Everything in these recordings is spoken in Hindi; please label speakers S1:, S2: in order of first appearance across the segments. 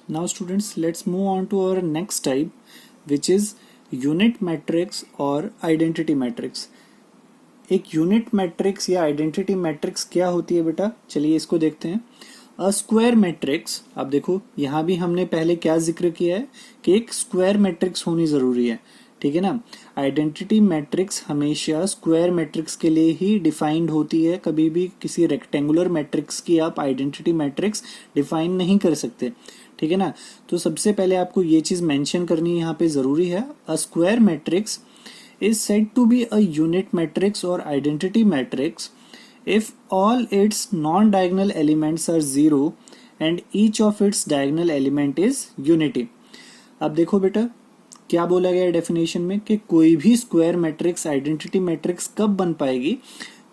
S1: Now students, let's move on to our next type, which is unit matrix और identity matrix. एक यूनिट मैट्रिक्स या आइडेंटिटी मैट्रिक्स क्या होती है बेटा, चलिए इसको देखते हैं. अ स्क्वायर मैट्रिक्स, अब देखो यहाँ भी हमने पहले क्या जिक्र किया है कि एक स्क्वायर मैट्रिक्स होनी जरूरी है, ठीक है ना. आइडेंटिटी मैट्रिक्स हमेशा स्क्वायर मैट्रिक्स के लिए ही डिफाइंड होती है, कभी भी किसी रेक्टेंगुलर मैट्रिक्स की आप आइडेंटिटी मैट्रिक्स डिफाइन नहीं कर सकते, ठीक है ना. तो सबसे पहले आपको ये चीज मेंशन करनी यहाँ पे जरूरी है. अ square matrix is said to be a unit matrix or identity matrix if all its non-diagonal elements are zero and each of its diagonal element is unity. अब देखो बेटा क्या बोला गया है डेफिनेशन में कि कोई भी स्क्वायर मैट्रिक्स आइडेंटिटी मैट्रिक्स कब बन पाएगी,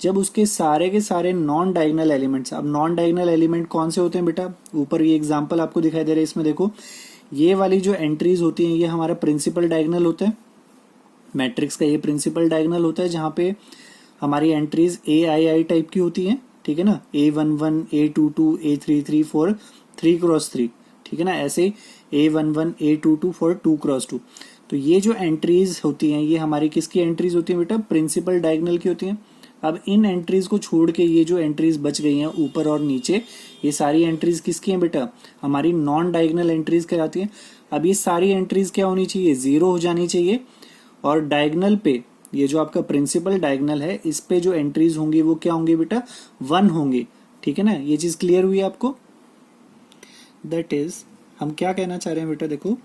S1: जब उसके सारे के सारे नॉन डायगोनल एलिमेंट्स. अब नॉन डायगोनल एलिमेंट कौन से होते हैं बेटा, ऊपर ये एग्जांपल आपको दिखाई दे रहा है, इसमें देखो ये वाली जो एंट्रीज होती हैं ये हमारा प्रिंसिपल डायगोनल होता है. मैट्रिक्स का ये प्रिंसिपल डायगोनल होता है जहां पे हमारी एंट्रीज AI टाइप की होती हैं, ठीक है ना. A11, A22, A33 3 क्रॉस 3, ठीक है ना. ऐसे A11, A22 2 क्रॉस 2. तो ये जो एंट्रीज होती हैं ये हमारी किसकी एंट्रीज होती हैं बेटा, प्रिंसिपल डायगोनल की होती हैं. अब इन एंट्रीज को छोड़ के ये जो एंट्रीज बच गई हैं ऊपर और नीचे, ये सारी एंट्रीज किसकी हैं बेटा, हमारी नॉन डायगोनल एंट्रीज कहलाती हैं. अब ये सारी एंट्रीज क्या होनी चाहिए, जीरो हो जानी चाहिए. और डायगोनल पे ये जो आपका प्रिंसिपल डायगोनल है इस पे जो एंट्रीज होंगी वो क्या होंगी बेटा, 1 होंगी, ठीक है ना. ये चीज क्लियर हुई आपको. दैट इज हम क्या कहना चाह रहे हैं बेटा, देखो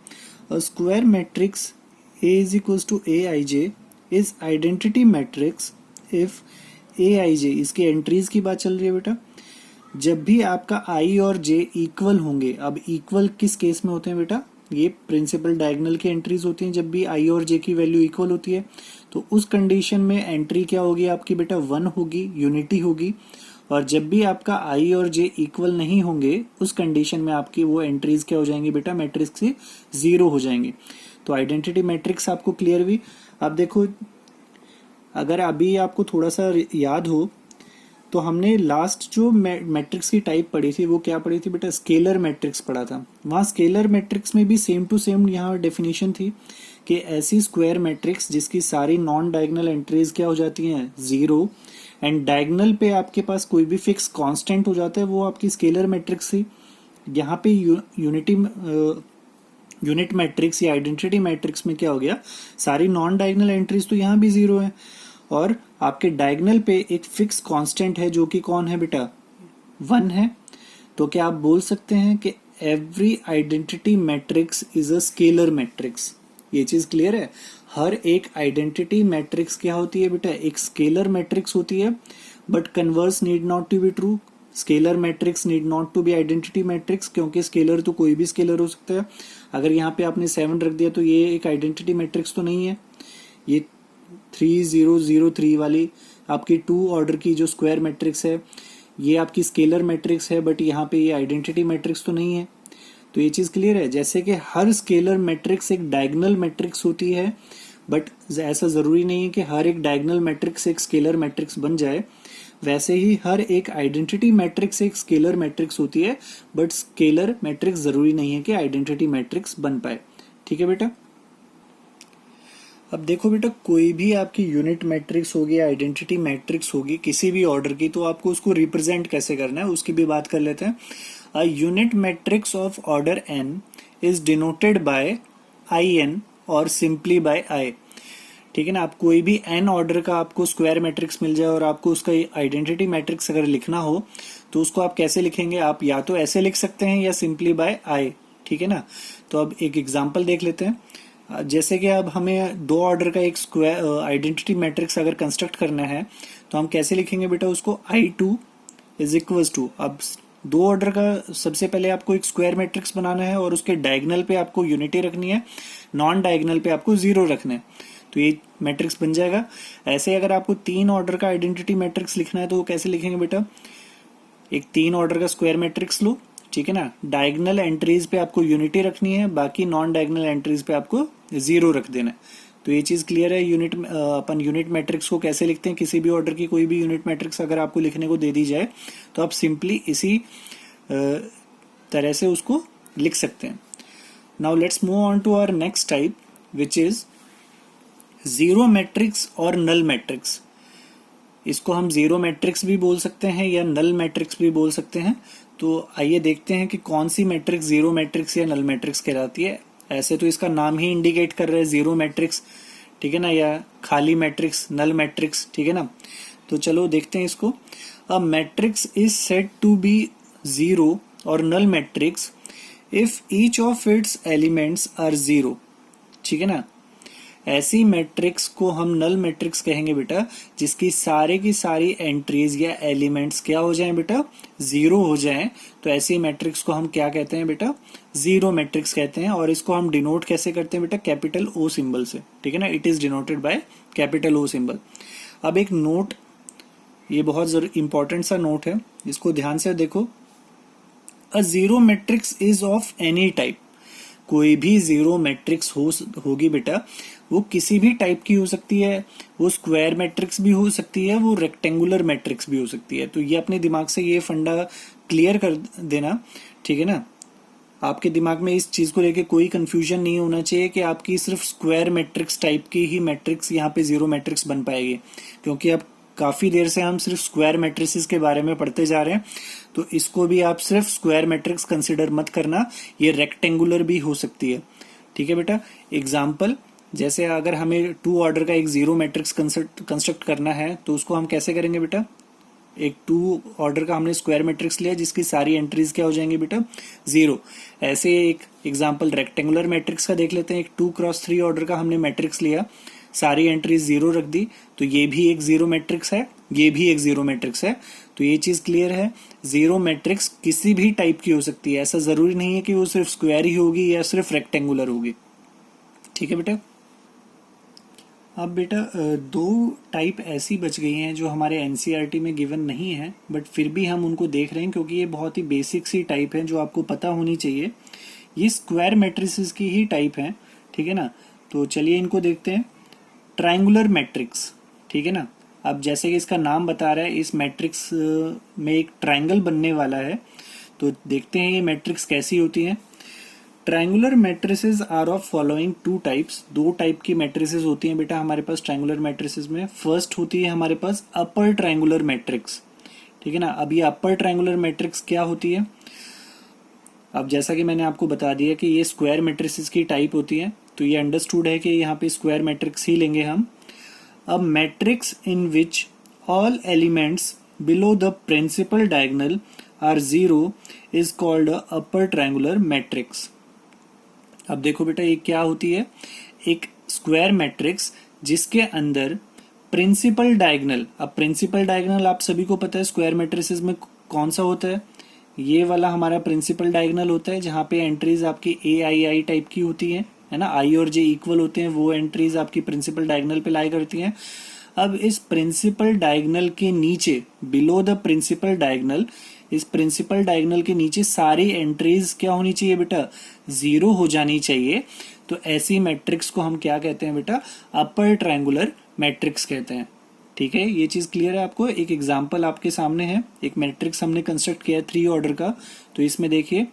S1: a square matrix A is equal to AIJ is identity matrix if AIJ, इसकी एंट्रीज की बात चल रही है बेटा, जब भी आपका I और J इक्वल होंगे. अब इक्वल किस केस में होते हैं बेटा, ये प्रिंसिपल डायगोनल की एंट्रीज होती हैं जब भी I और J की वैल्यू इक्वल होती है. तो उस कंडीशन में एंट्री क्या होगी आपकी बेटा, 1 होगी, यूनिटी होगी. और जब भी आपका I और J इक्वल नहीं होंगे उस कंडीशन में आपकी वो एंट्रीज क्या हो जाएंगी बेटा, मैट्रिक्स से 0 हो जाएंगे. तो आइडेंटिटी मैट्रिक्स आपको क्लियर हुई. अब देखो अगर अभी आपको थोड़ा सा याद हो तो हमने लास्ट जो मैट्रिक्स की टाइप पढ़ी थी वो क्या पढ़ी थी बेटा, स्केलर मैट्रिक्स पढ़ा था. वहां स्केलर मैट्रिक्स में भी सेम टू सेम यहाँ डेफिनेशन थी कि ऐसी स्क्वायर मैट्रिक्स जिसकी सारी नॉन डायगोनल एंट्रीज क्या हो जाती हैं, 0, एंड डायगोनल पे आपके पास कोई भी फिक्स कांस्टेंट हो जाता है, वो आपकी स्केलर मैट्रिक्स थी. यहाँ पे यूनिट मैट्रिक्स या आइडेंटिटी मैट्रिक्स में क्या हो गया, सारी नॉन डायगोनल एंट्रीज तो यहाँ भी 0 है और आपके डायगोनल पे एक फिक्स कांस्टेंट है जो कि कौन है बेटा, 1 है. तो क्या आप बोल सकते हैं कि every identity matrix is a scalar matrix. ये चीज क्लियर है. हर एक आइडेंटिटी मैट्रिक्स क्या होती है बेटा, एक स्केलर मैट्रिक्स होती है. But converse need not to be true. Scalar matrix need not to be identity matrix, क्योंकि स्केलर तो कोई भी स्केलर हो सकता है. अगर यहाँ पे आपने 7 रख दिया तो ये एक आइडेंटिटी मैट्रिक्स तो नहीं है. ये 3003 वाली आपकी 2 ऑर्डर की जो स्क्वायर मैट्रिक्स है ये आपकी स्केलर मैट्रिक्स है, बट यहाँ पे ये आइडेंटिटी मैट्रिक्स तो नहीं है. तो ये चीज क्लियर है. जैसे कि हर स्केलर मैट्रिक्स एक डायगोनल मैट्रिक्स होती है, बट ऐसा जरूरी नहीं है कि हर एक डायगोनल मैट्रिक्स एक स्केलर मैट्रिक्स बन जाए. वैसे ही हर एक आइडेंटिटी मैट्रिक्स एक स्केलर मैट्रिक्स होती है, बट स्केलर मैट्रिक्स जरूरी नहीं है कि आइडेंटिटी मैट्रिक्स बन पाए. ठीक है बेटा. अब देखो बेटा कोई भी आपकी यूनिट मैट्रिक्स होगी, आइडेंटिटी मैट्रिक्स होगी किसी भी ऑर्डर की, तो आपको उसको रिप्रेजेंट कैसे करना है उसकी भी बात कर लेते हैं. A unit matrix of order n is denoted bye IN और सिंपली बाय I. ठीक है ना. आप कोई भी n ऑर्डर का आपको स्क्वायर मैट्रिक्स मिल जाए और आपको उसका आइडेंटिटी मैट्रिक्स अगर लिखना हो तो उसको आप कैसे लिखेंगे, आप या तो ऐसे लिख सकते हैं या सिंपली बाय I. ठीक है ना. तो अब एक एग्जांपल देख लेते हैं. जैसे कि अब हमें 2 ऑर्डर का एक स्क्वायर आइडेंटिटी मैट्रिक्स अगर कंस्ट्रक्ट करना है तो हम कैसे लिखेंगे बेटा उसको, I2 इज इक्वल्स टू, अब 2 ऑर्डर का सबसे पहले आपको एक स्क्वायर मैट्रिक्स बनाना है और उसके डायगोनल पे आपको यूनिटी रखनी है, नॉन डायगोनल पे आपको 0 रखना है, तो ये मैट्रिक्स बन जाएगा. ऐसे अगर आपको 3 ऑर्डर का आइडेंटिटी मैट्रिक्स लिखना है तो वो कैसे लिखेंगे बेटा, एक 3 ऑर्डर का स्क्वायर मैट्रिक्स लो, ठीक है ना. डायगोनल एंट्रीज पे आपको यूनिटी रखनी है, बाकी नॉन डायगोनल एंट्रीज पे आपको 0 रख देना है. तो ये चीज क्लियर है. अपन यूनिट मैट्रिक्स को कैसे लिखते हैं, किसी भी ऑर्डर की कोई भी यूनिट मैट्रिक्स अगर आपको लिखने को दे दी जाए तो आप सिंपली इसी तरह से उसको लिख सकते हैं। Now let's move on to our next type which is zero matrix और नल मैट्रिक्स। इसको हम जीरो मैट्रिक्स भी बोल सकते हैं या नल मैट्रिक्स भी बोल सकते हैं। तो आइए देखते हैं कि कौन सी मैट्रिक्स जीरो मैट्रिक्स या नल मैट्रिक्स कहलाती है। ऐसे तो इसका नाम ही इंडिकेट कर रहा है जीरो मैट्रिक्स, ठीक है ना, या खाली मैट्रिक्स, नल मैट्रिक्स, ठीक है ना। तो चलो देखते हैं इसको। A matrix is said to be zero or null matrix if each of its elements are zero, ठीक है ना। ऐसी मैट्रिक्स को हम नल मैट्रिक्स कहेंगे बेटा जिसकी सारे की सारी एंट्रीज या एलिमेंट्स क्या हो जाएं बेटा, जीरो हो जाएं। तो ऐसी मैट्रिक्स को हम क्या कहते हैं बेटा, जीरो मैट्रिक्स कहते हैं। और इसको हम डिनोट कैसे करते हैं बेटा, कैपिटल ओ सिंबल से, ठीक है ना। It is denoted by capital O symbol. अब एक नोट, ये बहुत इंपॉर्टेंट सा नोट है, इसको ध्यान से देखो। A zero matrix is of any type. कोई भी जीरो मैट्रिक्स होगी बेटा, वो किसी भी टाइप की हो सकती है। वो स्क्वायर मैट्रिक्स भी हो सकती है, वो रेक्टेंगुलर मैट्रिक्स भी हो सकती है। तो ये अपने दिमाग से ये फंडा क्लियर कर देना, ठीक है ना। आपके दिमाग में इस चीज को लेके कोई कंफ्यूजन नहीं होना चाहिए कि आपकी सिर्फ स्क्वायर मैट्रिक्स टाइप की ही मैट्रिक्स यहाँ पे जीरो मैट्रिक्स बन पाएगी, क्योंकि अब काफी देर से हम सिर्फ स्क्वायर मैट्रिसेस के बारे में पढ़ते जा रहे हैं। तो इसको भी आप सिर्फ स्क्वायर मैट्रिक्स कंसिडर मत करना, ये रेक्टेंगुलर भी हो सकती है, ठीक है बेटा। एग्जाम्पल, जैसे अगर हमें टू ऑर्डर का एक जीरो मैट्रिक्स कंस्ट्रक्ट करना है तो उसको हम कैसे करेंगे बेटा। एक टू ऑर्डर का हमने स्क्वायर मैट्रिक्स लिया जिसकी सारी एंट्रीज क्या हो जाएंगी बेटा, जीरो। ऐसे एक एग्जांपल रेक्टेंगुलर मैट्रिक्स का देख लेते हैं। एक 2x3 ऑर्डर का हमने मैट्रिक्स लिया, सारी एंट्रीज जीरो रख दी, तो ये भी एक जीरो मैट्रिक्स है, ये भी एक जीरो मैट्रिक्स है। तो ये चीज क्लियर है, जीरो मैट्रिक्स किसी भी टाइप की हो सकती है। ऐसा जरूरी नहीं है कि वो सिर्फ स्क्वायर ही होगी या सिर्फ रेक्टेंगुलर होगी, ठीक है बेटा। अब बेटा दो टाइप ऐसी बच गई हैं जो हमारे एनसीईआरटी में गिवन नहीं है, बट फिर भी हम उनको देख रहे हैं क्योंकि ये बहुत ही बेसिक सी टाइप है जो आपको पता होनी चाहिए। ये स्क्वायर मैट्रिसेस की ही टाइप है, ठीक है ना। तो चलिए इनको देखते हैं। ट्रायंगुलर मैट्रिक्स, ठीक है ना। अब जैसे कि इसका नाम बता रहा है, इस मैट्रिक्स में एक ट्रायंगल बनने वाला है। तो देखते हैं ये मैट्रिक्स कैसी होती है। Triangular matrices are of following two types. दो टाइप की मैट्रिसेस होती हैं बेटा हमारे पास ट्रायंगुलर मैट्रिसेस में। फर्स्ट होती है हमारे पास अपर ट्रायंगुलर मैट्रिक्स, ठीक है ना। अब ये अपर ट्रायंगुलर मैट्रिक्स क्या होती है, अब जैसा कि मैंने आपको बता दिया कि ये स्क्वायर मैट्रिसेस की टाइप होती है, तो ये अंडरस्टूड है कि यहाँ पे स्क्वायर मैट्रिक्स ही लेंगे हम। अब matrix in which all elements below the principal diagonal are zero is called upper triangular matrix. अब देखो बेटा ये क्या होती है, एक स्क्वायर मैट्रिक्स जिसके अंदर प्रिंसिपल डायगोनल। अब प्रिंसिपल डायगोनल आप सभी को पता है स्क्वायर मैट्रिसेस में कौन सा होता है, ये वाला हमारा प्रिंसिपल डायगोनल होता है जहाँ पे एंट्रीज आपकी ए आई आई टाइप की होती है ना, आई और जे इक्वल होते हैं, वो एंट्रीज आपकी प्रिंसिपल डायगोनल पे लाई करती हैं। अब इस प्रिंसिपल डायगोनल के नीचे, बिलो द प्रिंसिपल डायगोनल, इस प्रिंसिपल डायगोनल के नीचे सारी एंट्रीज क्या होनी चाहिए बेटा, जीरो हो जानी चाहिए। तो ऐसी मैट्रिक्स को हम क्या कहते हैं बेटा, अपर ट्रायंगुलर मैट्रिक्स कहते हैं, ठीक है। ये चीज क्लियर है आपको। एक एग्जांपल आपके सामने है, एक मैट्रिक्स हमने कंस्ट्रक्ट किया 3 ऑर्डर का। तो इसमें देखिए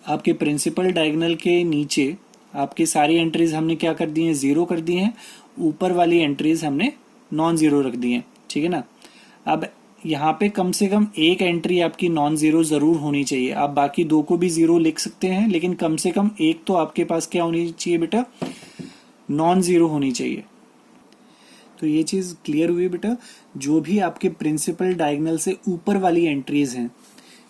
S1: आपके प्रिंसिपल डायगोनल के नीचे आपकी सारी एंट्रीज हमने क्या कर दी हैं, जीरो कर दी हैं। ऊपर वाली एंट्रीज हमने नॉन जीरो रख दी हैं, ठीक है ना। अब यहाँ पे कम से कम एक एंट्री आपकी नॉन जीरो जरूर होनी चाहिए। आप बाकी दो को भी जीरो लिख सकते हैं, लेकिन कम से कम एक तो आपके पास क्या होनी चाहिए बेटा, नॉन जीरो होनी चाहिए। तो ये चीज क्लियर हुई बेटा। जो भी आपके प्रिंसिपल डायगोनल से ऊपर वाली एंट्रीज हैं,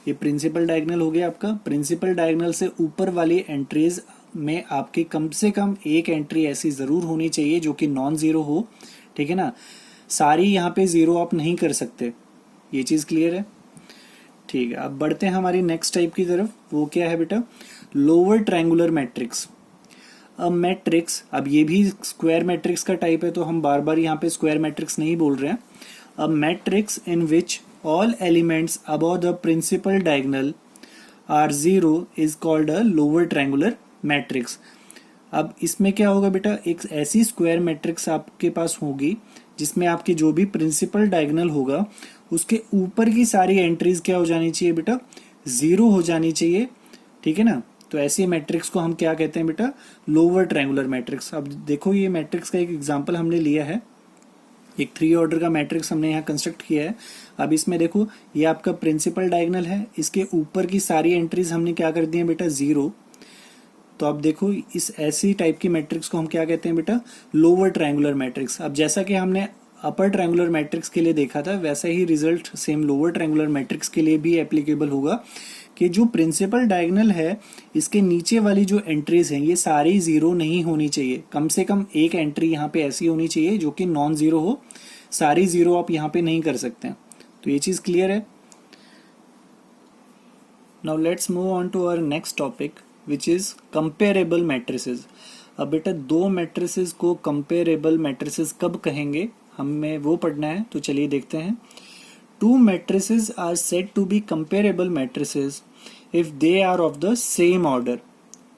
S1: ये प्रिंसिपल डायगोनल हो गया आपका, प्रिंसिपल डायगोनल से ऊपर वाली एंट्रीज में आपके कम से कम एक एंट्री ऐसी जरूर होनी चाहिए जो कि नॉन जीरो हो, ठीक है ना। सारी यहाँ पे जीरो आप नहीं कर सकते, ये चीज क्लियर है, ठीक है। अब बढ़ते हैं हमारी नेक्स्ट टाइप की तरफ। वो क्या है बेटा, लोअर ट्रायंगुलर मैट्रिक्स। अब मैट्रिक्स, अब ये भी स्क्वायर मैट्रिक्स का टाइप है, तो हम बार बार यहाँ पे स्क्वायर मैट्रिक्स नहीं बोल रहे हैं। अब matrix in which all elements above the principal diagonal are zero is called a lower triangular matrix. अब इसमें क्या होगा बेटा, एक ऐसी स्क्वायर मैट्रिक्स आपके पास होगी जिसमें आपकी जो भी प्रिंसिपल डायगोनल होगा उसके ऊपर की सारी एंट्रीज क्या हो जानी चाहिए बेटा, जीरो हो जानी चाहिए। ठीक है ना। तो ऐसी मैट्रिक्स को हम क्या कहते हैं बेटा, लोअर ट्रायंगुलर मैट्रिक्स। अब देखो ये मैट्रिक्स का एक एग्जांपल हमने लिया है, एक 3 ऑर्डर का मैट्रिक्स हमने यहाँ कंस्ट्रक्ट किया है। अब इसमें देखो ये आपका प्रिंसिपल डायगोनल है, इसके ऊपर की सारी एंट्रीज हमने क्या कर दी है बेटा, 0। तो अब देखो इस ऐसी टाइप की मैट्रिक्स को हम क्या कहते हैं बेटा, लोअर ट्रायंगुलर मैट्रिक्स। अब जैसा कि हमने अपर ट्रायंगुलर मैट्रिक्स के लिए देखा था, वैसा ही result same lower triangular matrix के लिए भी एप्लीकेबल होगा कि जो प्रिंसिपल डायगोनल है इसके नीचे वाली जो एंट्रीज हैं ये सारी 0 नहीं होनी चाहिए। कम से कम एक एंट्री यहाँ पे ऐसी होनी चाहिए जो कि नॉन 0 हो, सारी 0 आप यहाँ पे नहीं कर सकते हैं। तो ये चीज क्लियर है। Now let's move on to our next topic which is comparable matrices. अब बेटा दो मैट्रिसेस को कंपेरेबल मैट्रिसेस कब कहेंगे, हमें वो पढ़ना है। तो चलिए देखते हैं। Two matrices are said to be comparable matrices if they are of the same order।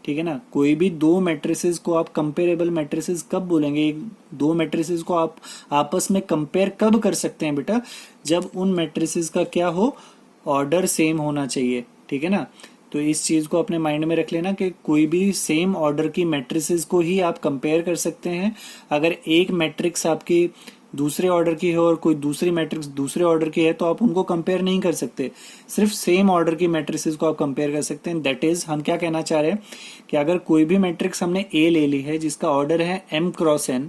S1: ठीक है ना, कोई भी दो मैट्रिसेस को आप कंपेरेबल मैट्रिसेस कब बोलेंगे, दो मैट्रिसेस को आप आपस में कंपेयर कब कर सकते हैं बेटा, जब उन मैट्रिसेस का क्या हो, ऑर्डर सेम होना चाहिए। ठीक है ना, तो इस चीज को अपने माइंड में रख लेना कि कोई भी सेम ऑर्डर की मैट्रिसेस को ही आप कंपेयर कर सकते हैं। अगर एक मैट्रिक्स आपकी दूसरे ऑर्डर की है और कोई दूसरी मैट्रिक्स दूसरे ऑर्डर की है तो आप उनको कंपेयर नहीं कर सकते, सिर्फ सेम ऑर्डर की मैट्रिसेस को आप कंपेयर कर सकते हैं। दैट इज हम क्या कहना चाह रहे हैं कि अगर कोई भी मैट्रिक्स हमने ए ले ली है जिसका ऑर्डर है m क्रॉस n,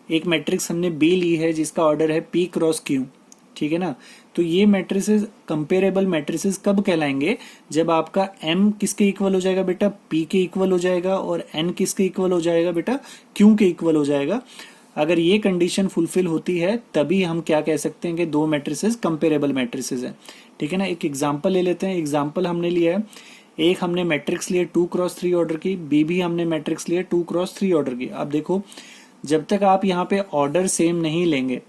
S1: एक मैट्रिक्स हमने बी ली है जिसका ऑर्डर है p क्रॉस q, ठीक है ना, तो ये मैट्रिसेस कंपेरेबल मैट्रिसेस कब कहलाएंगे, जब आपका m किसके इक्वल हो जाएगा बेटा, p के इक्वल हो जाएगा, और n किसके इक्वल हो जाएगा बेटा, q के इक्वल हो जाएगा। अगर ये कंडीशन फुलफिल होती है तभी हम क्या कह सकते हैं कि दो मैट्रिसेस कंपेरेबल मैट्रिसेस हैं। ठीक है ना, एक एग्जांपल ले लेते हैं। एग्जांपल हमने लिया है, एक हमने मैट्रिक्स लिया 2 क्रॉस 3 ऑर्डर की, बी भी हमने मैट्रिक्स लिया 2 क्रॉस 3 ऑर्डर की। अब देखो जब तक आप यहाँ पे ऑर्डर सेम नहीं लेंगे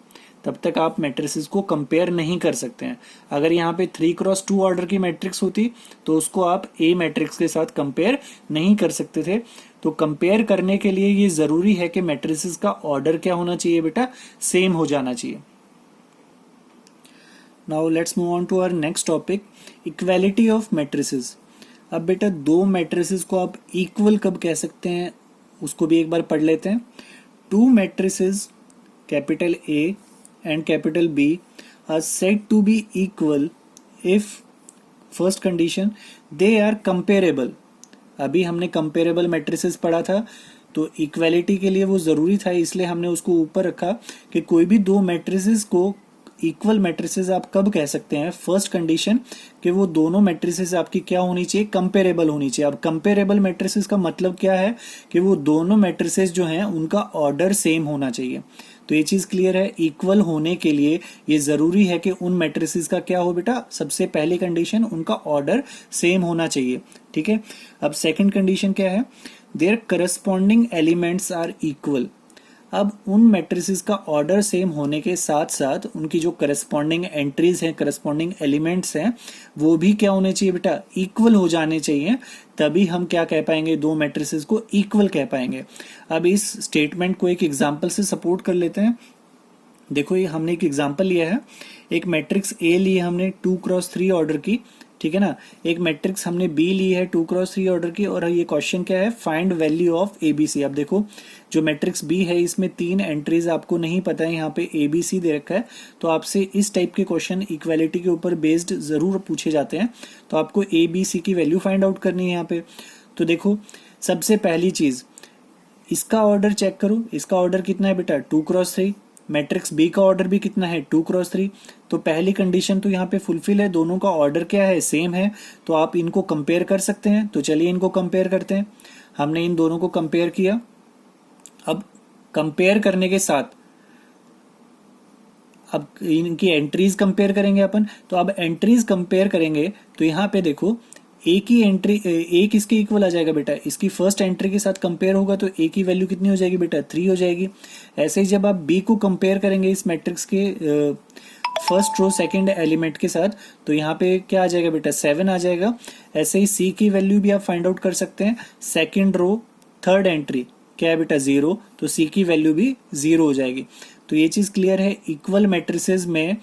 S1: तब तक आप मैट्रिसेस को कंपेयर नहीं कर सकते हैं। अगर यहाँ पे 3 क्रॉस 2 ऑर्डर की मैट्रिक्स होती तो उसको आप ए मैट्रिक्स के साथ कंपेयर नहीं कर सकते थे। तो कंपेयर करने के लिए ये जरूरी है कि मैट्रिसेस का ऑर्डर क्या होना चाहिए बेटा, सेम हो जाना चाहिए। Now let's move on to our next topic, equality of matrices. अब बेटा दो मैट्रिसेस को आप इक्वल कब कह सकते हैं, उसको भी एक बार पढ़ लेते हैं। To matrices capital A and capital B are said to be equal if first condition they are comparable। अभी हमने comparable matrices पढ़ा था तो इक्वालिटी के लिए वो जरूरी था, इसलिए हमने उसको ऊपर रखा कि कोई भी दो मैट्रिसेस को इक्वल मैट्रिसेस आप कब कह सकते हैं, फर्स्ट कंडीशन कि वो दोनों मैट्रिसेस आपकी क्या होनी चाहिए, कंपेरेबल होनी चाहिए। अब कंपेरेबल मैट्रिसेस का मतलब क्या है कि वो दोनों मैट्रिसेस जो हैं उनका ऑर्डर सेम होना चाहिए। तो ये चीज क्लियर है, इक्वल होने के लिए ये जरूरी है कि उन मैट्रिसेस का क्या हो बेटा, सबसे पहली कंडीशन उनका ऑर्डर सेम होना चाहिए। ठीक है, अब सेकंड कंडीशन क्या है, their corresponding elements are equal. अब उन मैट्रिसेस का ऑर्डर सेम होने के साथ साथ उनकी जो करस्पॉन्डिंग एंट्रीज हैं, करस्पॉन्डिंग एलिमेंट्स हैं, वो भी क्या होने चाहिए बेटा, इक्वल हो जाने चाहिए। तभी हम क्या कह पाएंगे, दो मैट्रिसेस को इक्वल कह पाएंगे। अब इस स्टेटमेंट को एक एग्जांपल से सपोर्ट कर लेते हैं। देखो ये हमने एक एग्जांपल लिया है, एक मैट्रिक्स ए ली है हमने 2 क्रॉस 3 ऑर्डर की, ठीक है ना, एक मैट्रिक्स हमने बी ली है 2 क्रॉस 3 ऑर्डर की, और ये क्वेश्चन क्या है, फाइंड वैल्यू ऑफ एबीसी। अब देखो जो मैट्रिक्स बी है इसमें 3 एंट्रीज आपको नहीं पता है, यहाँ पे एबीसी दे रखा है, तो आपसे इस टाइप के क्वेश्चन इक्वालिटी के ऊपर बेस्ड जरूर पूछे जाते हैं। तो आपको एबीसी की वैल्यू फाइंड आउट करनी है यहाँ पे। तो देखो सबसे पहली चीज इसका ऑर्डर चेक करो, इसका ऑर्डर कितना है बेटा, 2 क्रॉस 3। मैट्रिक्स बी का ऑर्डर भी कितना है, 2 क्रॉस 3। तो पहली कंडीशन तो यहाँ पे फुलफिल है, दोनों का ऑर्डर क्या है, सेम है, तो आप इनको कंपेयर कर सकते हैं। तो चलिए इनको कंपेयर करते हैं। हमने इन दोनों को कंपेयर किया। अब कंपेयर करने के साथ अब इनकी एंट्रीज कंपेयर करेंगे अपन। तो अब एंट्रीज कंपेयर करेंगे तो यहाँ पे देखो एक ही एंट्री, ए किसके इक्वल आ जाएगा बेटा, इसकी फर्स्ट एंट्री के साथ कंपेयर होगा तो ए की वैल्यू कितनी हो जाएगी बेटा, 3 हो जाएगी। ऐसे ही जब आप बी को कंपेयर करेंगे इस मैट्रिक्स के फर्स्ट रो सेकंड एलिमेंट के साथ तो यहाँ पे क्या आ जाएगा बेटा, 7 आ जाएगा। ऐसे ही सी की वैल्यू भी आप फाइंड आउट कर सकते हैं, सेकंड रो थर्ड एंट्री क्या है बेटा, 0, तो सी की वैल्यू भी 0 हो जाएगी। तो ये चीज क्लियर है, इक्वल मैट्रिसेस में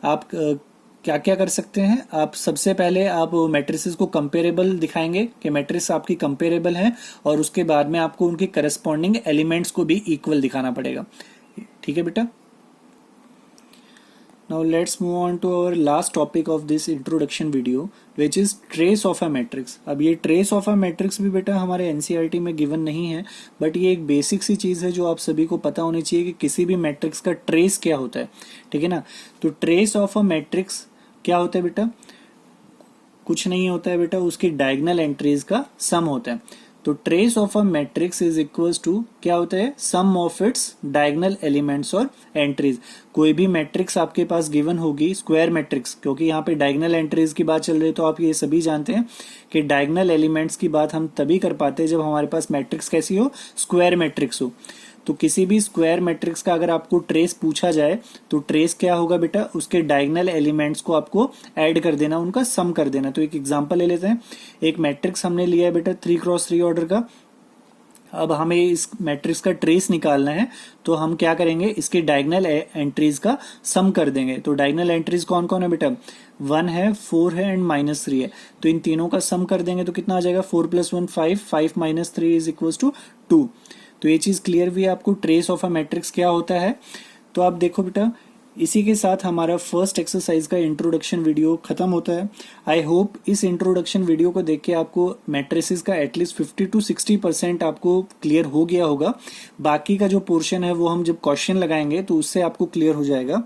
S1: आप क्या क्या कर सकते हैं आप? सबसे पहले आप मैट्रिसेस को कंपेरेबल दिखाएंगे कि मैट्रिक्स आपकी कंपेरेबल है, और उसके बाद में आपको उनके करस्पॉन्डिंग एलिमेंट्स को भी इक्वल दिखाना पड़ेगा। ठीक है बेटा। Now let's move on to our last topic of this introduction video, which is trace of a matrix. अब ये trace of a matrix भी बेटा हमारे NCERT में given नहीं है, बट ये एक बेसिक सी चीज़ है जो आप सभी को पता होनी चाहिए कि किसी भी मैट्रिक्स का ट्रेस क्या होता है। ठीक है ना। तो ट्रेस ऑफ अ मैट्रिक्स क्या होता है बेटा? कुछ नहीं होता है बेटा, उसकी डायगोनल एंट्रीज का सम होता है। तो trace of a matrix is equals to क्या होता है? Sum of its diagonal elements और एंट्रीज। कोई भी मैट्रिक्स आपके पास गिवन होगी, स्क्वायर मैट्रिक्स, क्योंकि यहाँ पे डायगोनल एंट्रीज की बात चल रही है, तो आप ये सभी जानते हैं कि डायगोनल एलिमेंट्स की बात हम तभी कर पाते हैं जब हमारे पास मैट्रिक्स कैसी हो? स्क्वायर मैट्रिक्स हो। तो किसी भी स्क्वायर मैट्रिक्स का अगर आपको ट्रेस पूछा जाए तो ट्रेस क्या होगा बेटा? उसके डायगोनल एलिमेंट्स को आपको ऐड कर देना, उनका सम कर देना। तो एक एग्जांपल ले लेते हैं। एक मैट्रिक्स हमने लिया है बेटा 3x3 ऑर्डर का। अब हमें इस मैट्रिक्स का ट्रेस निकालना है, तो हम क्या करेंगे? इसके डायगोनल एंट्रीज का सम कर देंगे। तो डायगोनल एंट्रीज कौन कौन है बेटा? 1 है, 4 है एंड -3 है। तो इन तीनों का सम कर देंगे तो कितना आ जाएगा? 4 + 1 5, 5 - 3 इज इक्वल टू 2। तो ये चीज क्लियर हुई आपको ट्रेस ऑफ अ मैट्रिक्स क्या होता है। तो आप देखो बेटा, इसी के साथ हमारा फर्स्ट एक्सरसाइज का इंट्रोडक्शन वीडियो खत्म होता है। आई होप इस इंट्रोडक्शन वीडियो को देख के आपको मैट्रिसेस का एटलीस्ट 50 to 60% आपको क्लियर हो गया होगा। बाकी का जो पोर्शन है वो हम जब क्वेश्चन लगाएंगे तो उससे आपको क्लियर हो जाएगा।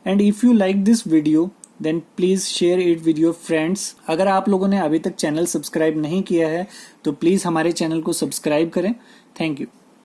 S1: And if you like this video then please share it with your friends. अगर आप लोगों ने अभी तक चैनल सब्सक्राइब नहीं किया है तो प्लीज हमारे चैनल को सब्सक्राइब करें। Thank you.